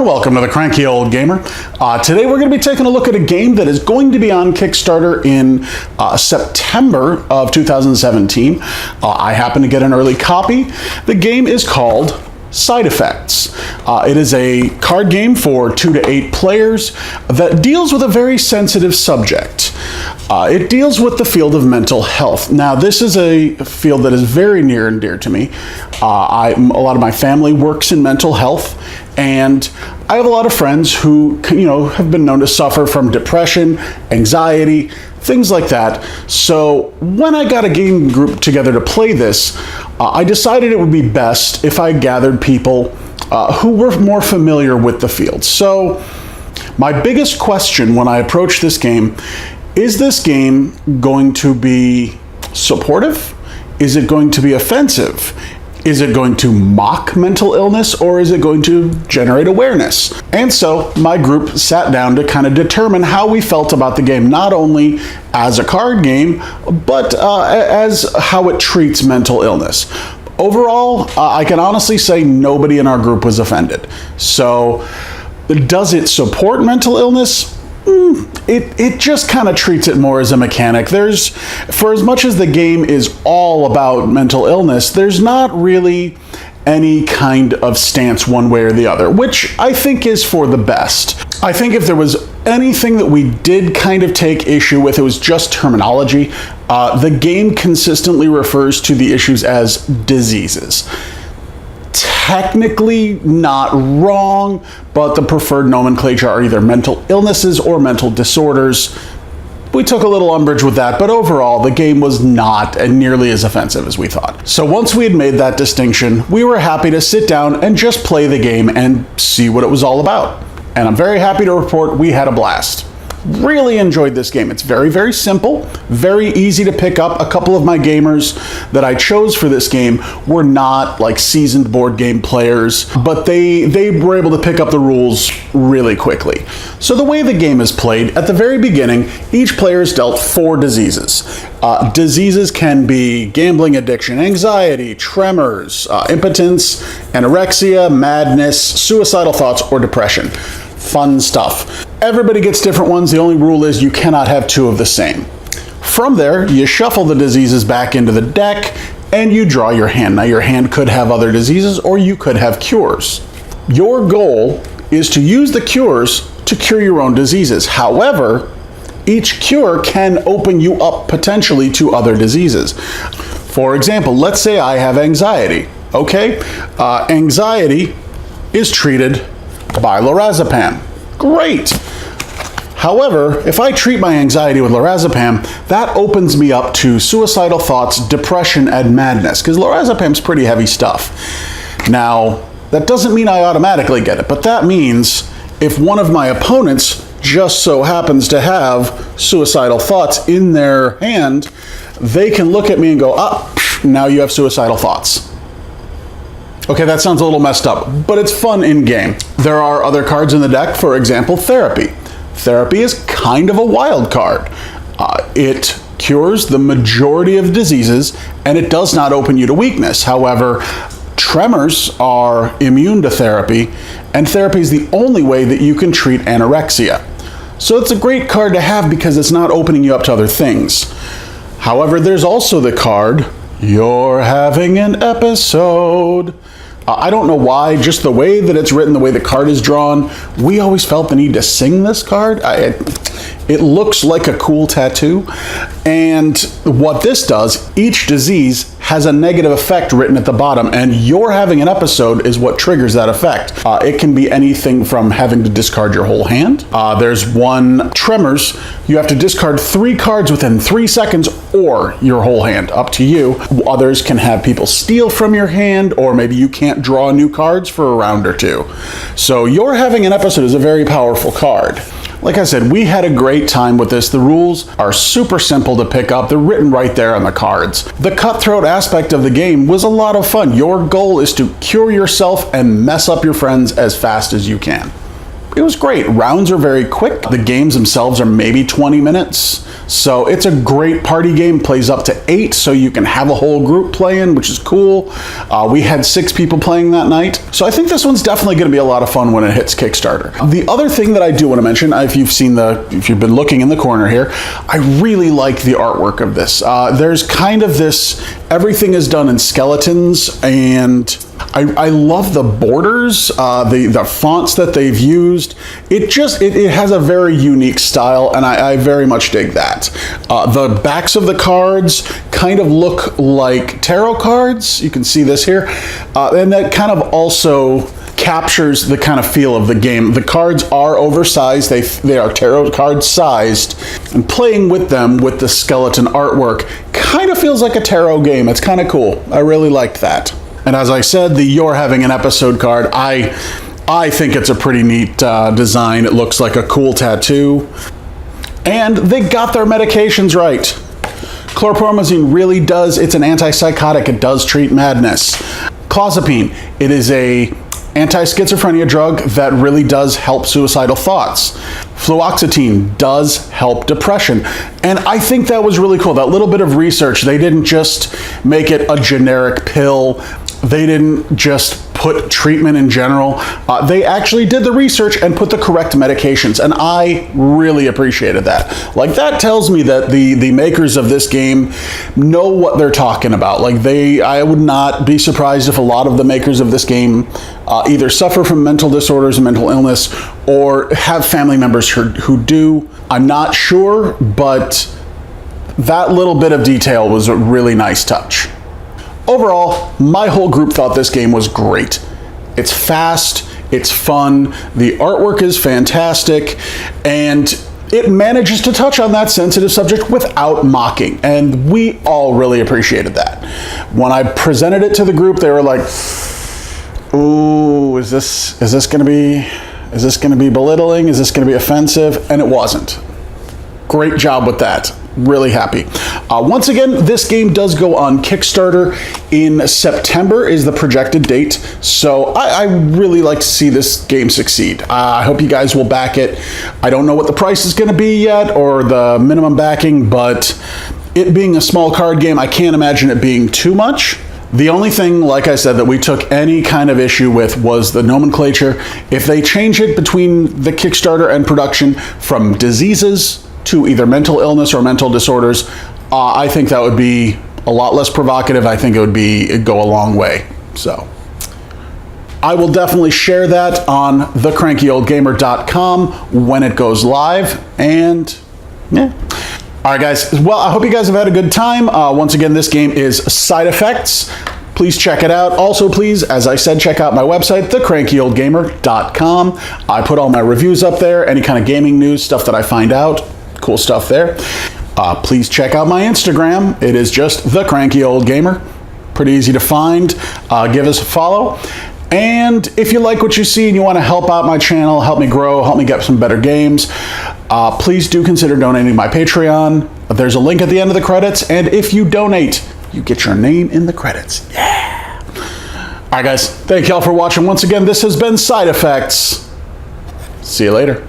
and welcome to the Cranky Old Gamer. Today we're going to be taking a look at a game that is going to be on Kickstarter in September of 2017. I happen to get an early copy. The game is called Side Effects. It is a card game for 2 to 8 players that deals with a very sensitive subject. It deals with the field of mental health. Now, this is a field that is very near and dear to me. A lot of my family works in mental health, and I have a lot of friends who, have been known to suffer from depression, anxiety, things like that. So when I got a game group together to play this, I decided it would be best if I gathered people who were more familiar with the field. So my biggest question when I approached this game, is this game going to be supportive? Is it going to be offensive? Is it going to mock mental illness, or is it going to generate awareness? And so my group sat down to kind of determine how we felt about the game, not only as a card game, but as how it treats mental illness. Overall, I can honestly say nobody in our group was offended. So does it support mental illness? It just kind of treats it more as a mechanic. For as much as the game is all about mental illness, there's not really any kind of stance one way or the other, which I think is for the best. I think if there was anything that we did kind of take issue with, it was just terminology. The game consistently refers to the issues as diseases. Technically not wrong, but the preferred nomenclature are either mental illnesses or mental disorders. We took a little umbrage with that, but overall the game was not nearly as offensive as we thought. So once we had made that distinction, we were happy to sit down and just play the game and see what it was all about. And I'm very happy to report we had a blast. Really enjoyed this game. It's very, very simple, very easy to pick up. A couple of my gamers that I chose for this game were not like seasoned board game players, but they were able to pick up the rules really quickly. So the way the game is played, at the very beginning, each player is dealt 4 diseases. Diseases can be gambling addiction, anxiety, tremors, impotence, anorexia, madness, suicidal thoughts, or depression. Fun stuff. Everybody gets different ones. The only rule is you cannot have 2 of the same. From there, you shuffle the diseases back into the deck and you draw your hand. Now, your hand could have other diseases or you could have cures. Your goal is to use the cures to cure your own diseases. However, each cure can open you up potentially to other diseases. For example, let's say I have anxiety. Okay, anxiety is treated by lorazepam. Great. However, if I treat my anxiety with lorazepam, that opens me up to suicidal thoughts, depression, and madness, because lorazepam's pretty heavy stuff. Now, that doesn't mean I automatically get it, but that means if one of my opponents just so happens to have suicidal thoughts in their hand, they can look at me and go, now you have suicidal thoughts. Okay, that sounds a little messed up, but it's fun in game. There are other cards in the deck, for example, therapy. Therapy is kind of a wild card. It cures the majority of diseases, and it does not open you to weakness. However, tremors are immune to therapy, and therapy is the only way that you can treat anorexia. So it's a great card to have because it's not opening you up to other things. However, there's also the card, You're Having an Episode. I don't know why, just the way that it's written, the way the card is drawn, we always felt the need to sing this card. It looks like a cool tattoo. And what this does, each disease has a negative effect written at the bottom, and You're Having an Episode is what triggers that effect. It can be anything from having to discard your whole hand. There's one, tremors. You have to discard 3 cards within 3 seconds or your whole hand, up to you. Others can have people steal from your hand, or maybe you can't draw new cards for a round or 2. So You're Having an Episode is a very powerful card. Like I said, we had a great time with this. The rules are super simple to pick up. They're written right there on the cards. The cutthroat aspect of the game was a lot of fun. Your goal is to cure yourself and mess up your friends as fast as you can. it was great. Rounds are very quick. The games themselves are maybe 20 minutes. So it's a great party game. Plays up to 8, so you can have a whole group playing, which is cool. We had 6 people playing that night. So I think this one's definitely going to be a lot of fun when it hits Kickstarter. The other thing that I do want to mention, if you've been looking in the corner here, I really like the artwork of this. There's kind of this, everything is done in skeletons, and I love the borders, the fonts that they've used. It has a very unique style, and I very much dig that. The backs of the cards kind of look like tarot cards. You can see this here. And that kind of also captures the kind of feel of the game. The cards are oversized. They are tarot card sized, and playing with them with the skeleton artwork kind of feels like a tarot game. It's kind of cool. I really liked that. And as I said, the You're Having an Episode card, I think it's a pretty neat design. It looks like a cool tattoo. And they got their medications right. Chlorpromazine really does, it's an antipsychotic. It does treat madness. Clozapine, it is a anti-schizophrenia drug that really does help suicidal thoughts. Fluoxetine does help depression. And I think that was really cool. That little bit of research, they didn't just make it a generic pill. They didn't just put treatment in general. They actually did the research and put the correct medications, and I really appreciated that. Like, that tells me that the makers of this game know what they're talking about. Like, I would not be surprised if a lot of the makers of this game either suffer from mental disorders and mental illness, or have family members who do. I'm not sure, but that little bit of detail was a really nice touch. Overall, my whole group thought this game was great. It's fast, it's fun, the artwork is fantastic, and it manages to touch on that sensitive subject without mocking, and we all really appreciated that. When I presented it to the group, they were like, "Ooh, is this going to be belittling? Is this going to be offensive?" And it wasn't. Great job with that. Really happy. Once again, this game does go on Kickstarter in September is the projected date. So I really like to see this game succeed. I hope you guys will back it. I don't know what the price is going to be yet, or the minimum backing, but it being a small card game, I can't imagine it being too much. The only thing, like I said, that we took any kind of issue with was the nomenclature. If they change it between the Kickstarter and production from diseases to either mental illness or mental disorders, I think that would be a lot less provocative. I think it'd go a long way. So I will definitely share that on thecrankyoldgamer.com when it goes live. And yeah. All right, guys. Well, I hope you guys have had a good time. Once again, this game is Side Effects. Please check it out. Also, please, as I said, check out my website, thecrankyoldgamer.com. I put all my reviews up there, any kind of gaming news, stuff that I find out. Cool stuff there. Please check out my Instagram. It is just The Cranky Old Gamer. Pretty easy to find. Give us a follow. And if you like what you see and you want to help out my channel, help me grow, help me get some better games, please do consider donating my Patreon. There's a link at the end of the credits. And if you donate, you get your name in the credits. Yeah. All right, guys. Thank y'all for watching. Once again, this has been Side Effects. See you later.